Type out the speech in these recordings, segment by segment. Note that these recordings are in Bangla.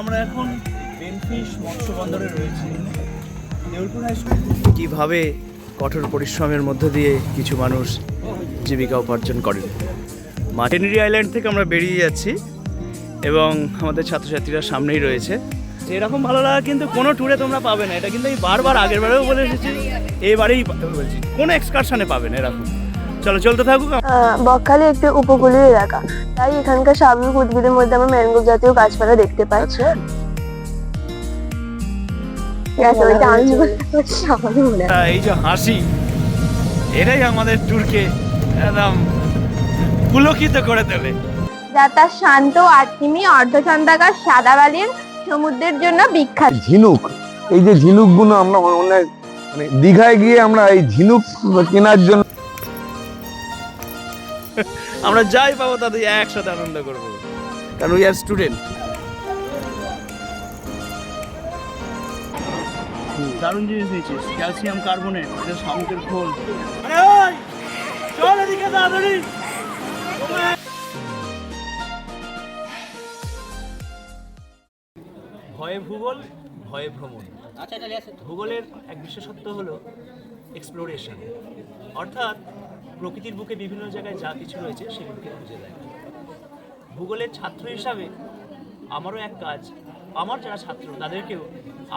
আমরা এখন বেনফিশ মৎস্য বন্দরে রয়েছি। দেউলপুর হাই স্কুল কীভাবে কঠোর পরিশ্রমের মধ্য দিয়ে কিছু মানুষ জীবিকা উপার্জন করেন। হেনরি আইল্যান্ড থেকে আমরা বেরিয়ে যাচ্ছি এবং আমাদের ছাত্রছাত্রীরা সামনেই রয়েছে। এরকম ভালো লাগা কিন্তু কোনো ট্যুরে তোমরা পাবে না। এটা কিন্তু এই বারবার আগের বারেও বলে এসেছি, এবারেই বলছি, কোনো এক্সকারশনে পাবে না এরকম। চলো চলতে থাকুক। বকখালি একটি উপকূলীয় এলাকা, তাই এখানকার স্বাভাবিক উদ্ভিদের মধ্যে আমরা ম্যানগ্রোভ জাতীয় গাছপালা দেখতে পাই। এই যে হাসি, এটাই আমাদের ট্যুরকে একদম পুলকিত করে তোলে। যা তার শান্ত আর্তিমি অর্ধচন্দ্রাকার সাদা বালির সমুদ্রের জন্য বিখ্যাত। ঝিনুক, এই যে ঝিনুক গুলো আমরা মানে দীঘায় গিয়ে আমরা এই ঝিনুক কেনার জন্য আমরা যাই পাবো তাদের একসাথে আনন্দ করবো, কারণ উই আর স্টুডেন্ট। দারুণ জিনিস নিয়েছিস, ক্যালসিয়াম কার্বনেট, এটা শামুকের খোল। চল এদিকে তাড়াতাড়ি। ভয়ে ভূগোল, ভয়ে ভ্রমণ। ভূগোলের এক বিশেষত্ব হলো এক্সপ্লোরেশন, অর্থাৎ প্রকৃতির বুকে বিভিন্ন জায়গায় যা কিছু রয়েছে সেগুলোকে খুঁজে দেয়। ভূগোলের ছাত্র হিসাবে আমারও এক কাজ, আমার যারা ছাত্র তাদেরকেও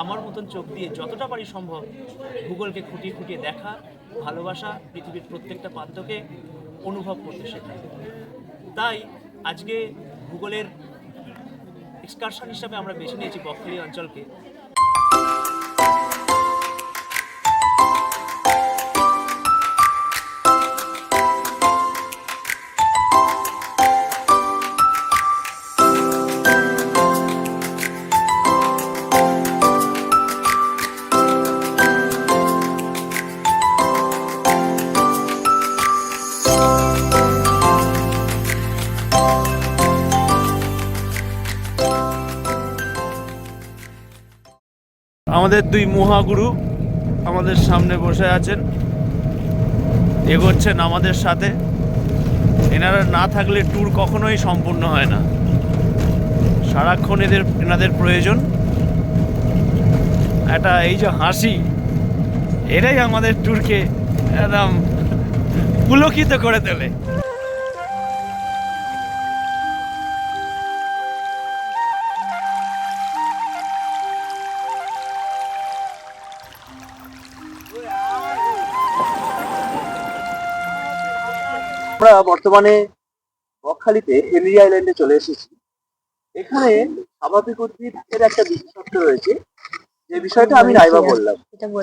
আমার মতন চোখ দিয়ে যতটা পারি সম্ভব ভূগোলকে খুঁটিয়ে খুঁটিয়ে দেখা, ভালোবাসা, পৃথিবীর প্রত্যেকটা প্রান্তকে অনুভব করতে শেখা। তাই আজকে ভূগোলের এক্সকারশন হিসাবে আমরা বেছে নিয়েছি বকখালি অঞ্চলকে। আমাদের দুই মহাগুরু আমাদের সামনে বসে আছেন, এগোচ্ছেন আমাদের সাথে। এনারা না থাকলে ট্যুর কখনোই সম্পূর্ণ হয় না, সারাক্ষণ এনাদের প্রয়োজন। একটা এই যে হাসি, এটাই আমাদের ট্যুরকে একদম পুলকিত করে তোলে। আমরা বর্তমানে বকখালিতে হেনরি আইল্যান্ডে চলে এসেছি। এখানে স্বাভাবিক উদ্ভিদের একটা বিশেষত্ব রয়েছে, যে বিষয়টা আমি রাইবা বললাম।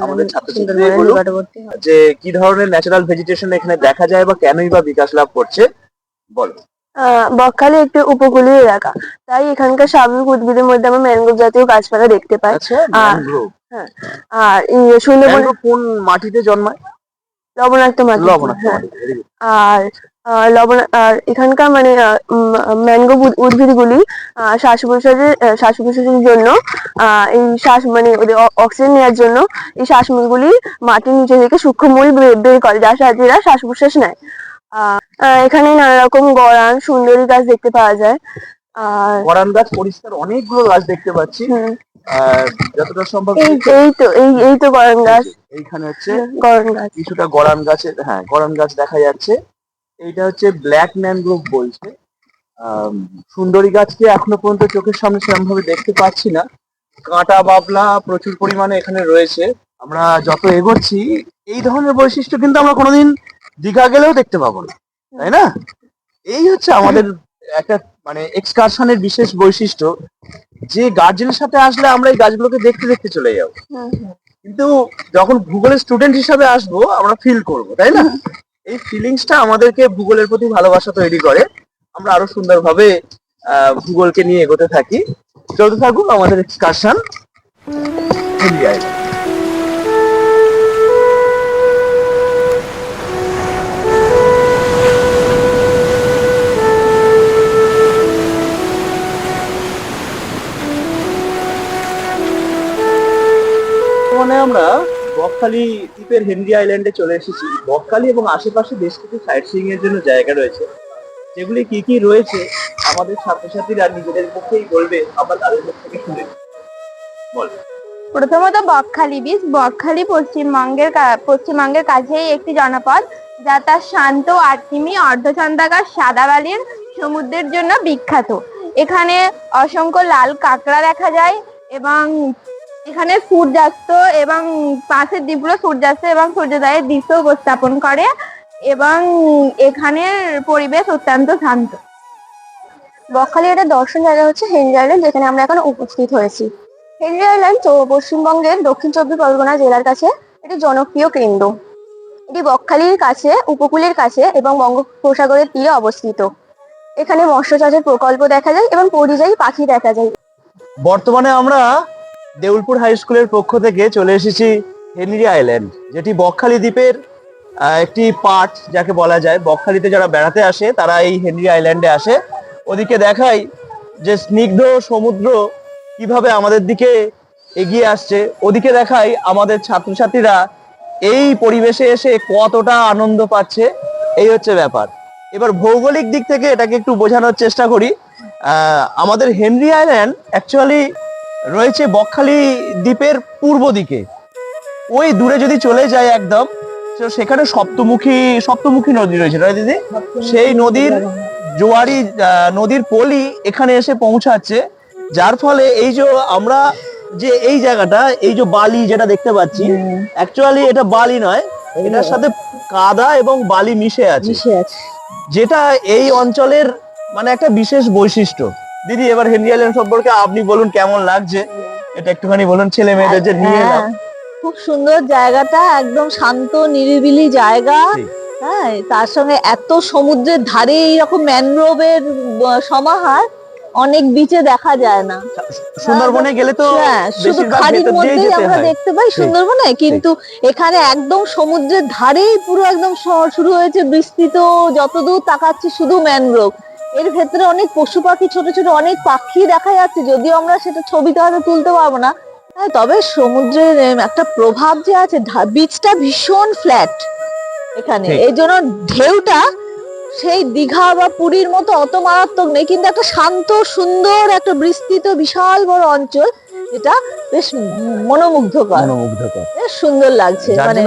আমাদের ছাত্রছাত্রীদের বলুন যে কি ধরনের ন্যাচারাল ভেজিটেশন এখানে দেখা যায় বা কেনই বা বিকাশ লাভ করছে, বলো। বকখালি একটি উপকূলীয় এলাকা, তাই এখানকার স্বাভাবিক উদ্ভিদের মধ্যে আমরা ম্যানগ্রোভ জাতীয় গাছপালা দেখতে পাই। আর সুন্দরবন কোন মাটিতে জন্মায়? লবণাক্ত মাটি। আর আর এখানকার মানে ম্যানগ্রোভ উদ্ভিদগুলি শ্বাস প্রশ্বাসের জন্য এই শ্বাস মানে ওদের অক্সিজেন নেওয়ার জন্য এই শ্বাসমূলগুলি মাটির নিচে থেকে সূক্ষ্মমূল বের করে, যার সাহায্যে এরা শ্বাস প্রশ্বাস নেয়। এখানে নানা রকম গরান, সুন্দরী গাছ দেখতে পাওয়া যায়। গরান গাছ, পরিষ্কার অনেকগুলো গাছ দেখতে পাচ্ছি। যতটা সম্ভব এই তো গরান গাছ। এইখানে হচ্ছে গরান গাছ, কিছুটা গরান গাছের, হ্যাঁ গরান গাছ দেখা যাচ্ছে। এইটা হচ্ছে ব্ল্যাক ম্যানগ্রোভ বলছে। সুন্দরী গাছকে এখনো পর্যন্ত চোখের সামনে সেরকম ভাবে দেখতে পাচ্ছি না। কাঁটা বাবলা প্রচুর পরিমাণে এখানে রয়েছে। আমরা যত এগোচ্ছি এই ধরনের বৈশিষ্ট্য কিন্তু আমরা কোনোদিন দীঘা গেলেও দেখতে পাবো না, তাই না? এই হচ্ছে আমাদের একটা মানে এক্সকারশনের বিশেষ বৈশিষ্ট্য, যে গার্জেনের সাথে আসলে আমরা এই গাছগুলোকে দেখতে দেখতে চলে যাবো, কিন্তু যখন ভূগোলের স্টুডেন্ট হিসাবে আসবো আমরা ফিল করবো, তাই না? এই ফিলিংসটা আমাদেরকে ভূগোলের প্রতি ভালোবাসা তৈরি করে। আমরা আরো সুন্দরভাবে ভূগোলকে নিয়ে এগোতে থাকি। চলতে থাকুক আমাদের এক্সকারশন হেনরি আইল্যান্ড। আমরা বকখালি দ্বীপের হেনরি আইল্যান্ডে চলে এসেছি। বকখালি এবং আশেপাশে বেশ কিছু সাইট সিইং এর জন্য জায়গা রয়েছে, সেগুলি কি কি রয়েছে আমাদের ছাত্রছাত্রীরা নিজেদের মুখেই বলবে, আমরা তাদের মুখ থেকে শুনে নেব। বল। প্রথমত বকখালি বীচ। বকখালি পশ্চিমবঙ্গের কাছেই একটি জনপদ, যা তার শান্ত আর্তিমি অর্ধচন্দ্রাকার সাদা বালির সমুদ্রের জন্য বিখ্যাত। এখানে অসংখ্য লাল কাঁকড়া দেখা যায় এবং এখানে সূর্যাস্ত এবং পাশের দ্বীপগুলো সূর্যাস্ত এবং সূর্যোদয়ের দৃশ্য উপস্থাপন করে এবং এখানের পরিবেশ অত্যন্ত শান্ত। বকখালি একটা দর্শন জায়গা হচ্ছে হেনরি আইল্যান্ড, যেখানে আমরা এখন উপস্থিত হয়েছি। হেনরি আইল্যান্ড পশ্চিমবঙ্গের দক্ষিণ চব্বিশ পরগনা জেলার কাছে একটি জনপ্রিয় কেন্দ্র। এটি বকখালির কাছে, উপকূলের কাছে এবং বঙ্গোপসাগরের তীরে অবস্থিত। এখানে মৎস্য চাষের প্রকল্প দেখা যায় এবং পরিযায়ী পাখি দেখা যায়। বর্তমানে আমরা দেউলপুর হাই স্কুলের পক্ষ থেকে চলে এসেছি হেনরি আইল্যান্ড, যেটি বকখালি দ্বীপের একটি পার্ট যাকে বলা যায়। বকখালিতে যারা বেড়াতে আসে তারা এই হেনরি আইল্যান্ডে আসে। ওদিকে দেখাই যে স্নিগ্ধ সমুদ্র কিভাবে আমাদের দিকে এগিয়ে আসছে, ওদিকে দেখাই আমাদের ছাত্রছাত্রীরা এই পরিবেশে এসে কতটা আনন্দ পাচ্ছে। এই হচ্ছে ব্যাপার। এবার ভৌগোলিক দিক থেকে এটাকে একটু বোঝানোর চেষ্টা করি। আমাদের হেনরি আইল্যান্ড অ্যাকচুয়ালি রয়েছে বকখালি দ্বীপের পূর্ব দিকে। ওই দূরে যদি চলে যায় একদম, তো সেখানে সপ্তমুখী নদী রয়েছে, তাই দিদি? সেই নদীর জোয়ারি নদীর পলি এখানে এসে পৌঁছাচ্ছে, যার ফলে এই যে আমরা যে এই জায়গাটা, এই যে বালি যেটা দেখতে পাচ্ছি, অ্যাকচুয়ালি এটা বালি নয়, এটার সাথে কাদা এবং বালি মিশে আছে, যেটা এই অঞ্চলের মানে একটা বিশেষ বৈশিষ্ট্য। দিদি, এবার হেনরি আইল্যান্ড সম্পর্কে আপনি বলুন, কেমন লাগছে এটা একটুখানি বলুন, ছেলে মেয়েদের যে নিয়ে এলাম। খুব সুন্দর জায়গাটা, একদম শান্ত নিরিবিলি জায়গা। হ্যাঁ, তার সঙ্গে এত সমুদ্রের ধারে এইরকম ম্যানগ্রোভের সমাহার অনেক বিচে দেখা যায় না। সুন্দরবনে গেলে তো শুধু খাড়ির মধ্যেই আমরা দেখতে পাই সুন্দরবনে, কিন্তু এখানে একদম সমুদ্রের ধারেই পুরো একদম শুরু হয়েছে বিস্তৃত, যতদূর তাকাচ্ছি শুধু ম্যানগ্রোভ। এর ভেতরে অনেক পশু পাখি, ছোট ছোট অনেক পাখি দেখা যাচ্ছে, যদিও আমরা সেটা ছবিতে হয়তো তুলতে পারবো না। তবে সমুদ্রের একটা প্রভাব যে আছে, বিচটা ভীষণ ফ্ল্যাট এখানে, এই জন্য ঢেউটা সেই দীঘা বা পুরীর মতো অত মারাত্মক নেই, কিন্তু একটা শান্ত সুন্দর একটা বিস্তৃত বিশাল বড় অঞ্চল, যেটা বেশ মনোমুগ্ধকর, বেশ সুন্দর লাগছে। মানে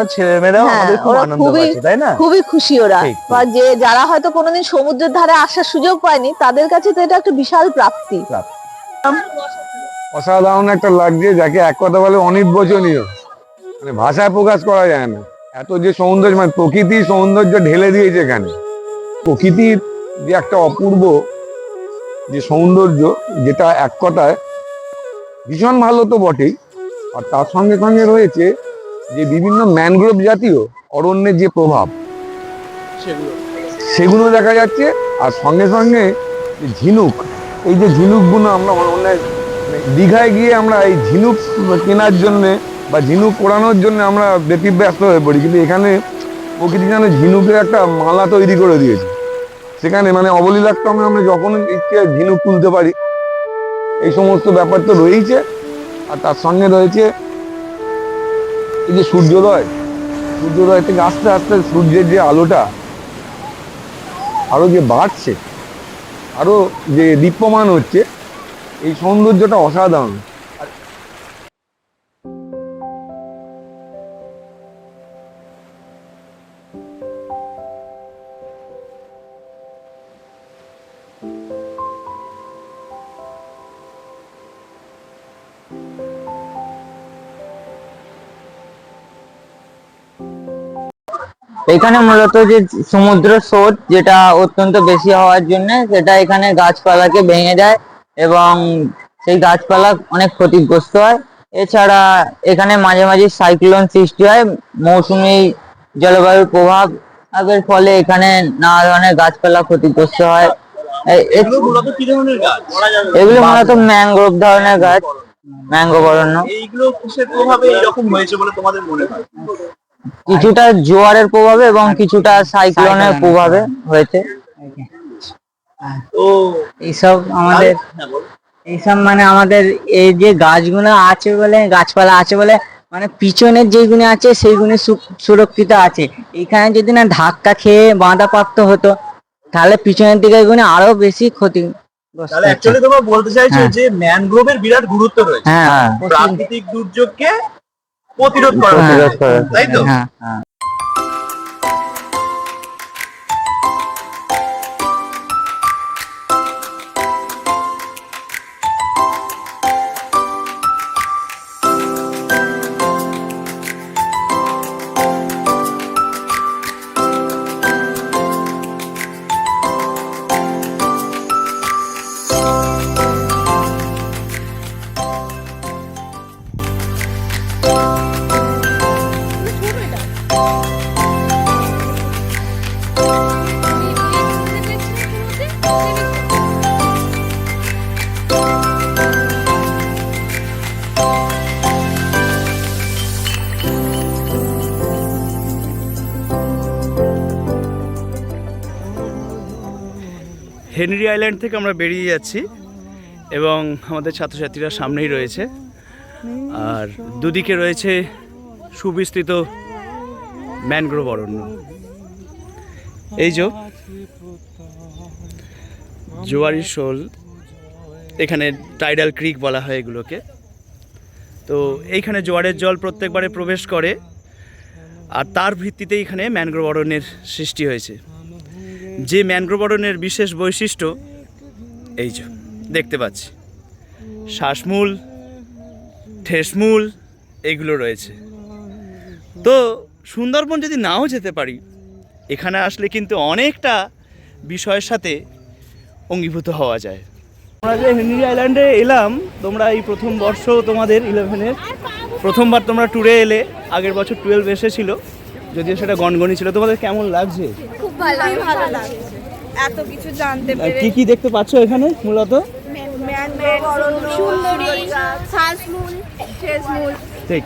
খুবই খুশি ওরা, বা যে যারা হয়তো কোনোদিন সমুদ্রের ধারে আসার সুযোগ পায়নি, তাদের কাছে তো এটা একটা বিশাল প্রাপ্তি। অসাধারণ একটা লাগছে, যাকে এক কথা বলে অনির্বচনীয়, মানে ভাষায় প্রকাশ করা যায় না। এত যে সৌন্দর্য, মানে প্রকৃতির সৌন্দর্য ঢেলে দিয়েছে এখানে। প্রকৃতির যে একটা অপূর্ব যে সৌন্দর্য, যেটা এক কথায় ভীষণ ভালো তো বটেই, আর তার সঙ্গে সঙ্গে রয়েছে যে বিভিন্ন ম্যানগ্রোভ জাতীয় অরণ্যের যে প্রভাব, সেগুলো দেখা যাচ্ছে। আর সঙ্গে সঙ্গে ঝিনুক, এই যে ঝিনুকগুলো আমরা দীঘায় গিয়ে আমরা এই ঝিনুক কেনার জন্য বা ঝিনুক পোড়ানোর জন্য আমরা ব্যতিব্যস্ত হয়ে পড়ি, কিন্তু এখানে প্রকৃতি যেন ঝিনুকের একটা মালা তৈরি করে দিয়েছে। সেখানে মানে অবলীলাক্রমে আমরা যখন ইচ্ছে ঝিনুক তুলতে পারি, এই সমস্ত ব্যাপার তো রয়েছে। আর তার সঙ্গে রয়েছে এই যে সূর্যোদয় থেকে আস্তে আস্তে সূর্যের যে আলোটা আরো যে বাড়ছে, আরো যে দীপ্যমান হচ্ছে, এই সৌন্দর্যটা অসাধারণ। এখানে মূলত যে সমুদ্র স্রোত, যেটা অত্যন্ত বেশি হওয়ার জন্য সেটা এখানে গাছপালাকে ভেঙে দেয় এবং সেই গাছপালা অনেক ক্ষতিগ্রস্ত হয়। এছাড়া এখানে মাঝে মাঝে সাইক্লোন সৃষ্টি হয়, মৌসুমী জলবায়ুর প্রভাবের ফলে এখানে নানা ধরনের গাছপালা ক্ষতিগ্রস্ত হয়। এগুলো মূলত ম্যানগ্রোভ ধরনের গাছ, ম্যানগ্রোভ অরণ্য। এইগুলো কিসের প্রভাবে এরকম হয়েছে বলে তোমাদের মনে হয়? কিছুটা জোয়ারের প্রভাবে এবং কিছুটা সাইক্লোনের প্রভাবে হয়েছে। তো এইসব আমাদের মানে আমাদের এই যে গাছগুলো আছে বলে, গাছপালা আছে বলে, মানে পিছনের যেগুলো আছে সেইগুলো সুরক্ষিত আছে। এখানে যদি না ধাক্কা খেয়ে বাঁধাপ্রাপ্ত হতো, তাহলে পিছনের দিকে এগুলো আরো বেশি ক্ষতি। তাহলে অ্যাকচুয়ালি তোমরা বলতে চাইছো হ্যাঁ। যে ম্যানগ্রোভের বিরাট গুরুত্ব রয়েছে হ্যাঁ প্রাকৃতিক দুর্যোগকে প্রতিরোধ করার প্রতিরোধ ক্ষেত্রে, করার তাই তো? হ্যাঁ হ্যাঁ। হেনরি আইল্যান্ড থেকে আমরা বেরিয়ে যাচ্ছি এবং আমাদের ছাত্রছাত্রীরা সামনেই রয়েছে, আর দুদিকে রয়েছে সুবিস্তৃত ম্যানগ্রোভ অরণ্য। এই যে জোয়ারি শোল, এখানে টাইডাল ক্রিক বলা হয় এগুলোকে। তো এইখানে জোয়ারের জল প্রত্যেকবারে প্রবেশ করে, আর তার ভিত্তিতে এখানে ম্যানগ্রোভ অরণ্যের সৃষ্টি হয়েছে। যে ম্যানগ্রোভ অরণ্যের বিশেষ বৈশিষ্ট্য এই যে দেখতে পাচ্ছি, শ্বাসমূল, ঠেসমূল এইগুলো রয়েছে। তো সুন্দরবন যদি নাও যেতে পারি, এখানে আসলে কিন্তু অনেকটা বিষয়ের সাথে অঙ্গীভূত হওয়া যায়। আমরা যে হেনরি আইল্যান্ডে এলাম, তোমরা এই প্রথম বর্ষ তোমাদের 11-এর প্রথমবার তোমরা ট্যুরে এলে, আগের বছর 12 এসেছিল, যদিও সেটা গনগনি ছিল। তোমাদের কেমন লাগছে? খুব ভালো লাগছে এত কিছু জানতে পেরে। কি কি দেখতে পাচ্ছ এখানে মূলত? সুন্দরী, শ্বাসমূল, ঠেসমূল, ঠিক,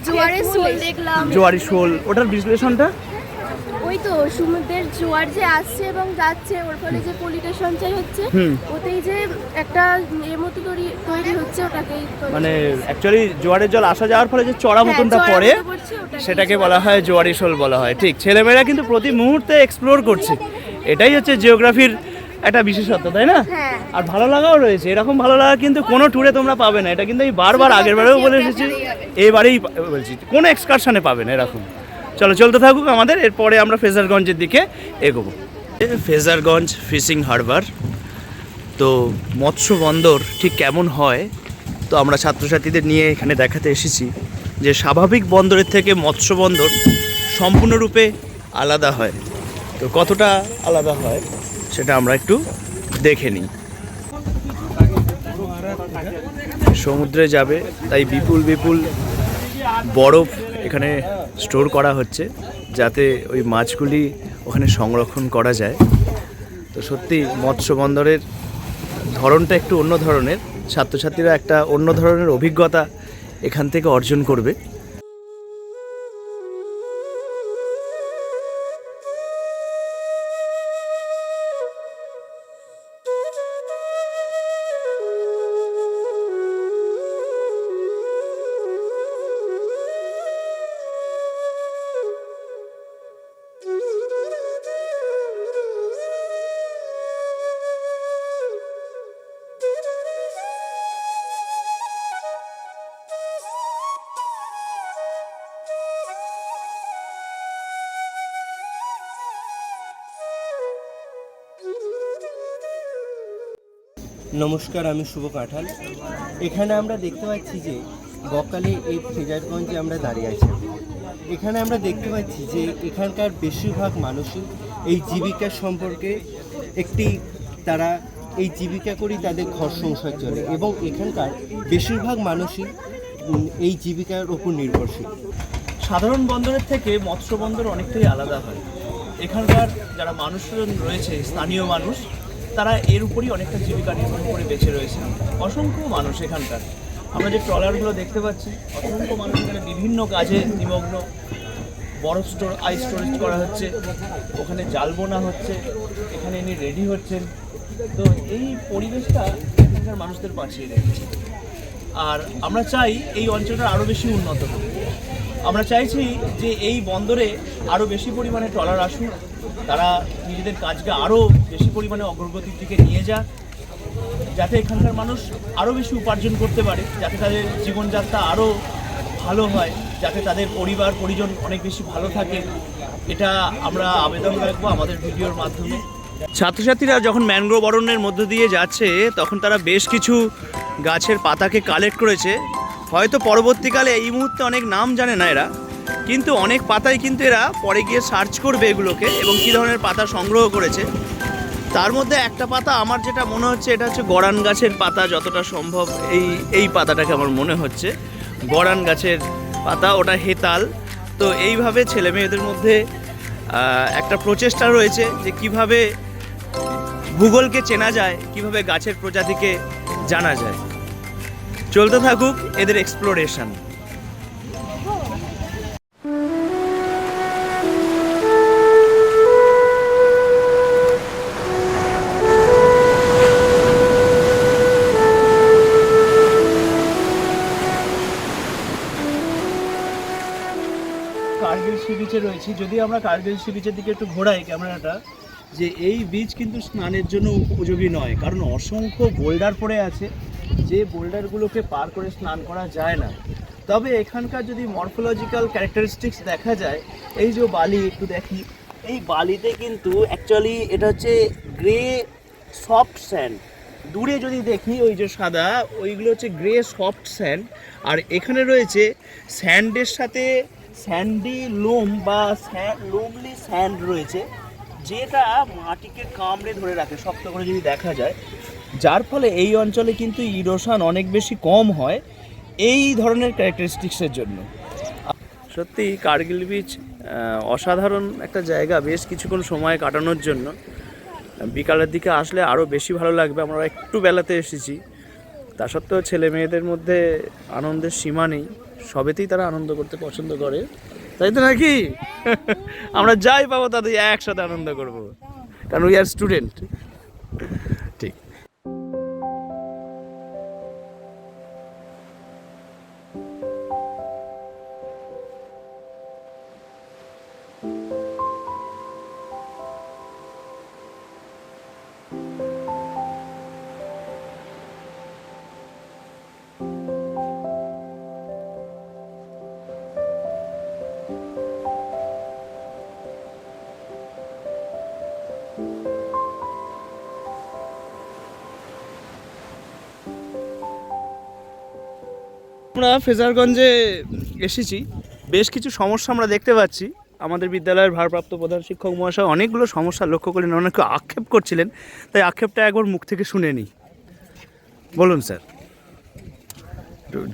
জোয়ারের শোল দেখলাম। জোয়ারি শোল, ওটার বিশ্লেষণটা? ওই তো সমুদ্রের জোয়ার যে আসছে এবং যাচ্ছে, ওর ফলে যে পলিটা সঞ্চয় হচ্ছে, ওতেই যে একটা এর মতো তৈরি হচ্ছে, ওটাকেই মানে অ্যাকচুয়ালি জোয়ারের জল আসা যাওয়ার ফলে যে চড়া মতনটা জোয়ারের পড়ে, মতো পড়ছে, ওটাকেই সেটাকে বলা হয় জোয়ারি শোল বলা হয়। ঠিক, ছেলেমেয়েরা কিন্তু প্রতি মুহূর্তে এক্সপ্লোর করছে, এটাই হচ্ছে জিওগ্রাফির একটা বিশেষত্ব, তাই না? হ্যাঁ। আর ভালো লাগাও রয়েছে, এরকম ভালো লাগা কিন্তু কোনো ট্যুরে তোমরা পাবে না। এটা কিন্তু আমি বারবার আগের বারেও বলে এসেছি, এবারেই বলছি, কোনো এক্সকারশনে পাবে না এরকম। চলো চলতে থাকুক আমাদের, এরপরে আমরা ফ্রেজারগঞ্জের দিকে এগোবো। Fraserganj fishing harbour. তো মৎস্য বন্দর ঠিক কেমন হয়, তো আমরা ছাত্রছাত্রীদের নিয়ে এখানে দেখাতে এসেছি যে স্বাভাবিক বন্দরের থেকে মৎস্য বন্দর সম্পূর্ণরূপে আলাদা হয়। তো কতটা আলাদা হয় সেটা আমরা একটু দেখে নিই। সমুদ্রে যাবে তাই বিপুল বিপুল বরফ এখানে স্টোর করা হচ্ছে, যাতে ওই মাছগুলি ওখানে সংরক্ষণ করা যায়। তো সত্যি মৎস্য বন্দরের ধরনটা একটু অন্য ধরনের, ছাত্রছাত্রীরা একটা অন্য ধরনের অভিজ্ঞতা এখান থেকে অর্জন করবে। নমস্কার, আমি শুভ কাঁঠাল। এখানে আমরা দেখতে পাচ্ছি যে বকখালি এই ফ্রেজারগঞ্জে আমরা দাঁড়িয়ে আছি। এখানে আমরা দেখতে পাচ্ছি যে এখানকার বেশিরভাগ মানুষই এই জীবিকা সম্পর্কে তারা এই জীবিকা করেই তাদের ঘর সংসার চলে, এবং এখানকার বেশিরভাগ মানুষই এই জীবিকার উপর নির্ভরশীল। সাধারণ বন্দরের থেকে মৎস্য বন্দর অনেকটাই আলাদা হয়। এখানকার যারা মানুষজন রয়েছে, স্থানীয় মানুষ, তারা এর উপরই অনেকটা জীবিকা নির্ভর করে বেঁচে রয়েছে। অসংখ্য মানুষ এখানকার, আমরা যে ট্রলারগুলো দেখতে পাচ্ছি, অসংখ্য মানুষ এখানে বিভিন্ন কাজে নিমগ্ন। বরফ স্টোর, আইস স্টোরেজ করা হচ্ছে, ওখানে জাল বোনা হচ্ছে, এখানে ইনি রেডি হচ্ছেন। তো এই পরিবেশটা এখানকার মানুষদের বাঁচিয়ে রেখেছে। আর আমরা চাই এই অঞ্চলটা আরও বেশি উন্নত হোক। আমরা চাইছি যে এই বন্দরে আরও বেশি পরিমাণে ট্রলার আসুক, তারা নিজেদের কাজকে আরও বেশি পরিমাণে অগ্রগতির দিকে নিয়ে যাক, যাতে এখানকার মানুষ আরও বেশি উপার্জন করতে পারে, যাতে তাদের জীবনযাত্রা আরও ভালো হয়, যাতে তাদের পরিবার পরিজন অনেক বেশি ভালো থাকে। এটা আমরা আবেদন রাখবো আমাদের ভিডিওর মাধ্যমে। ছাত্রছাত্রীরা যখন ম্যানগ্রোভ অরণ্যের মধ্য দিয়ে যাচ্ছে তখন তারা বেশ কিছু গাছের পাতাকে কালেক্ট করেছে। হয়তো পরবর্তীকালে এই মুহূর্তে অনেক নাম জানে না এরা, কিন্তু অনেক পাতাই কিন্তু এরা পরে গিয়ে সার্চ করবে এগুলোকে এবং কী ধরনের পাতা সংগ্রহ করেছে। তার মধ্যে একটা পাতা আমার যেটা মনে হচ্ছে এটা হচ্ছে গড়ান গাছের পাতা, যতটা সম্ভব এই পাতাটাকে আমার মনে হচ্ছে গড়ান গাছের পাতা, ওটা হেতাল। তো এইভাবে ছেলে মেয়েদের মধ্যে একটা প্রচেষ্টা রয়েছে যে কিভাবে ভূগোলকে চেনা যায়, কিভাবে গাছের প্রজাতিকে জানা যায়। চলতে থাকুক এদের এক্সপ্লোরেশন। কার্গিল সি বিচে রয়েছি। যদি আমরা কার্গিল সি বিচের দিকে একটু ঘোরাই ক্যামেরাটা, যে এই বিচ কিন্তু স্নানের জন্য উপযোগী নয়, কারণ অসংখ্য বোল্ডার পড়ে আছে, যে বোল্ডারগুলোকে পার করে স্নান করা যায় না। তবে এখানকার যদি মরফোলজিক্যাল ক্যারেক্টারিস্টিক্স দেখা যায়, এই যে বালি একটু দেখি, এই বালিতে কিন্তু অ্যাকচুয়ালি এটা হচ্ছে গ্রে সফট স্যান্ড। দূরে যদি দেখি ওই যে সাদা, ওইগুলো হচ্ছে গ্রে সফট স্যান্ড। আর এখানে রয়েছে স্যান্ডের সাথে স্যান্ডি লোম বা লোমলি স্যান্ড রয়েছে, যেটা মাটিকে কামড়ে ধরে রাখে শক্ত করে যদি দেখা যায়, যার ফলে এই অঞ্চলে কিন্তু ইরোশন অনেক বেশি কম হয় এই ধরনের ক্যারেক্টারিস্টিক্সের জন্য। সত্যি কার্গিল বিচ অসাধারণ একটা জায়গা বেশ কিছুক্ষণ সময় কাটানোর জন্য। বিকালের দিকে আসলে আরও বেশি ভালো লাগবে। আমরা একটু বেলাতে এসেছি, তা সত্ত্বেও ছেলে মেয়েদের মধ্যে আনন্দের সীমা নেই, সবেতেই তারা আনন্দ করতে পছন্দ করে, তাই তো নাকি? আমরা যাই পাবো তাদের একসাথে আনন্দ করব, কারণ উই আর স্টুডেন্ট। ঠিক। আমরা ফ্রেজারগঞ্জে এসেছি, বেশ কিছু সমস্যা আমরা দেখতে পাচ্ছি। আমাদের বিদ্যালয়ের ভারপ্রাপ্ত প্রধান শিক্ষক মহাশয় অনেকগুলো সমস্যা লক্ষ্য করলেন, অনেকে আক্ষেপ করছিলেন, তাই আক্ষেপটা একবার মুখ থেকে শুনে নিই। বলুন স্যার,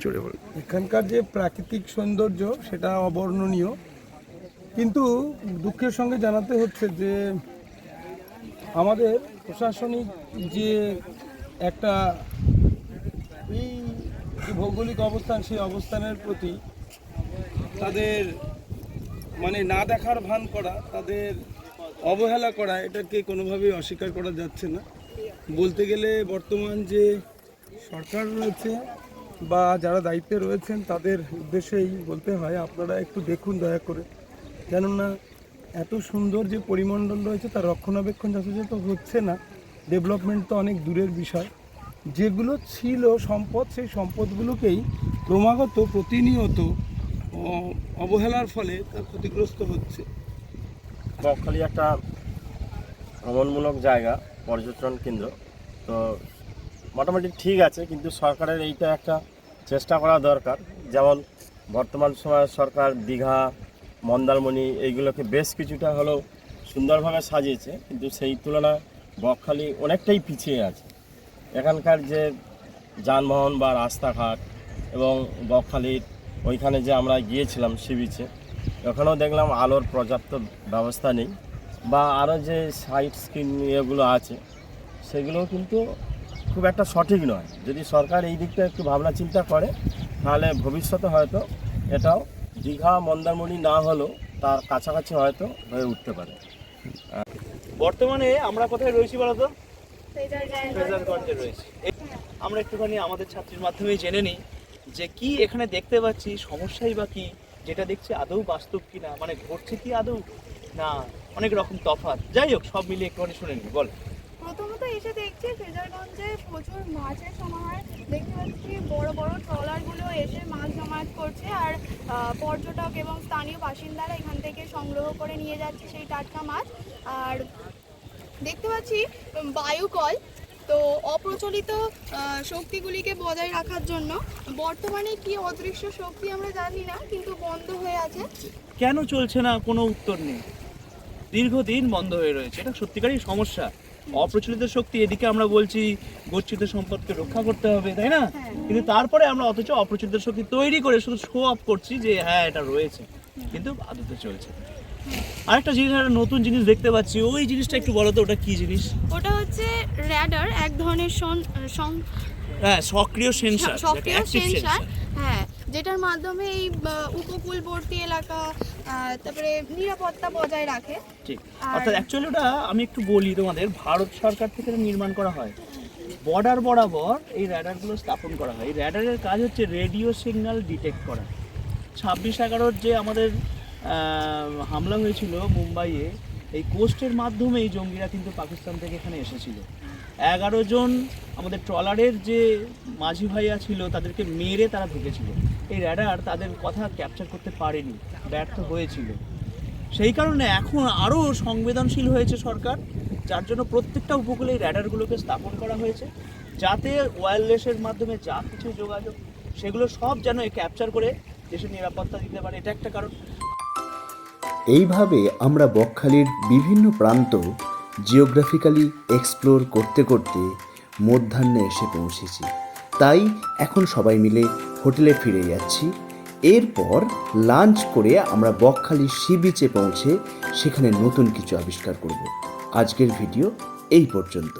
জোরে বলুন। এখানকার যে প্রাকৃতিক সৌন্দর্য সেটা অবর্ণনীয়, কিন্তু দুঃখের সঙ্গে জানাতে হচ্ছে যে আমাদের প্রশাসনিক যে একটা এই যে ভৌগোলিক অবস্থান, সেই অবস্থানের প্রতি তাদের মানে না দেখার ভান করা, তাদের অবহেলা করা, এটাকে কোনোভাবেই অস্বীকার করা যাচ্ছে না। বলতে গেলে বর্তমান যে সরকার রয়েছে বা যারা দায়িত্বে রয়েছেন তাদের উদ্দেশ্যেই বলতে হয়, আপনারা একটু দেখুন দয়া করে, কেননা এত সুন্দর যে পরিমণ্ডল রয়েছে তার রক্ষণাবেক্ষণ যথাযথ হচ্ছে না। ডেভেলপমেন্ট তো অনেক দূরের বিষয়, যেগুলো ছিল সম্পদ, সেই সম্পদগুলোকেই ক্রমাগত প্রতিনিয়ত অবহেলার ফলে তা ক্ষতিগ্রস্ত হচ্ছে। বকখালি একটা ভ্রমণমূলক জায়গা, পর্যটন কেন্দ্র, তো মোটামুটি ঠিক আছে, কিন্তু সরকারের এইটা একটা চেষ্টা করা দরকার। যেমন বর্তমান সময়ে সরকার দীঘা, মন্দারমণি এইগুলোকে বেশ কিছুটা হলেও সুন্দরভাবে সাজিয়েছে, কিন্তু সেই তুলনায় বকখালি অনেকটাই পিছিয়ে আছে। এখানকার যে যানবাহন বা রাস্তাঘাট এবং বকখালির ওইখানে যে আমরা গিয়েছিলাম সি বিচে, ওখানেও দেখলাম আলোর পর্যাপ্ত ব্যবস্থা নেই, বা আরও যে সাইট স্ক্রিন ইয়েগুলো আছে সেগুলোও কিন্তু খুব একটা সঠিক নয়। যদি সরকার এই দিকটা একটু ভাবনা চিন্তা করে তাহলে ভবিষ্যতে হয়তো এটাও দীঘা, মন্দারমণি না হলেও তার কাছাকাছি হয়তো হয়ে উঠতে পারে। বর্তমানে আমরা কোথায় রয়েছি বলতো? ফ্রেজারগঞ্জে রয়েছি। আমরা একটুখানি আমাদের ছাত্রীর মাধ্যমে জেনে নিই যে কি এখানে দেখতে পাচ্ছি, সমস্যাই বা কি, যেটা দেখছি আদৌ বাস্তব কি না, মানে ঘটছে কি আদৌ না অনেক রকম তফাৎ। যাই হোক, সব মিলিয়ে একটুখানি শুনে নিই, বল। প্রথমত এসে দেখছি ফ্রেজারগঞ্জে প্রচুর মাছের সমাহার দেখতে পাচ্ছি। বড় বড় ট্রলারগুলো এসে মাছ জমায়েত করছে, আর পর্যটক এবং স্থানীয় বাসিন্দারা এখান থেকে সংগ্রহ করে নিয়ে যাচ্ছে সেই টাটকা মাছ। আর দেখতে পাচ্ছি বায়ুকল, তো অপ্রচলিত শক্তিগুলিকে বজায় রাখার জন্য বর্তমানে কি অদৃশ্য শক্তি আমরা জানি না, কিন্তু বন্ধ হয়ে আছে। কেন চলছে না কোনো উত্তর নেই, দীর্ঘদিন বন্ধ হয়ে রয়েছে। এটা সত্যিকারই সমস্যা। অপ্রচলিত শক্তি, এদিকে আমরা বলছি গচ্ছিত সম্পদকে রক্ষা করতে হবে, তাই না? কিন্তু তারপরে আমরা অথচ অপ্রচলিত শক্তি তৈরি করে শুধু শো অফ করছি যে হ্যাঁ এটা রয়েছে, কিন্তু আদতে চলছে। আরেকটা জিনিস, একটা নতুন জিনিস দেখতে পাচ্ছি, ওই জিনিসটা একটু বলো তো, ওটা কি জিনিস? ওটা হচ্ছে র্যাডার, এক ধরনের হ্যাঁ, সক্রিয় সেন্সর, সক্রিয় সেন্সর, হ্যাঁ, যেটার মাধ্যমে এই উপকূলবর্তী এলাকা তারপরে নিরাপত্তা বজায় রাখে। ঠিক, অর্থাৎ অ্যাকচুয়ালি ওটা আমি একটু বলি তোমাদের, ভারত সরকার থেকে এটা নির্মাণ করা হয়। বর্ডার বরাবর এই র্যাডারগুলো স্থাপন করা হয়। এই র্যাডারের কাজ হচ্ছে রেডিও সিগন্যাল ডিটেক্ট করা। 26/11 যে আমাদের হামলা হয়েছিল মুম্বাইয়ে, এই কোস্টের মাধ্যমেই জঙ্গিরা কিন্তু পাকিস্তান থেকে এখানে এসেছিল। 11 জন আমাদের ট্রলারের যে মাঝি ভাইয়া ছিল তাদেরকে মেরে তারা ঢুকেছিল। এই র্যাডার তাদের কথা ক্যাপচার করতে পারেনি, ব্যর্থ হয়েছিল। সেই কারণে এখন আরও সংবেদনশীল হয়েছে সরকার, যার জন্য প্রত্যেকটা উপকূলে এই র্যাডারগুলোকে স্থাপন করা হয়েছে, যাতে ওয়্যারলেসের মাধ্যমে যা কিছু যোগাযোগ সেগুলো সব যেন ক্যাপচার করে দেশের নিরাপত্তা দিতে পারে। এটা একটা কারণ। এইভাবে আমরা বকখালির বিভিন্ন প্রান্ত জিওগ্রাফিক্যালি এক্সপ্লোর করতে করতে মধ্যাহ্নে এসে পৌঁছেছি। তাই এখন সবাই মিলে হোটেলে ফিরে যাচ্ছি। এরপর লাঞ্চ করে আমরা বকখালি সি বিচে পৌঁছে সেখানে নতুন কিছু আবিষ্কার করব। আজকের ভিডিও এই পর্যন্ত।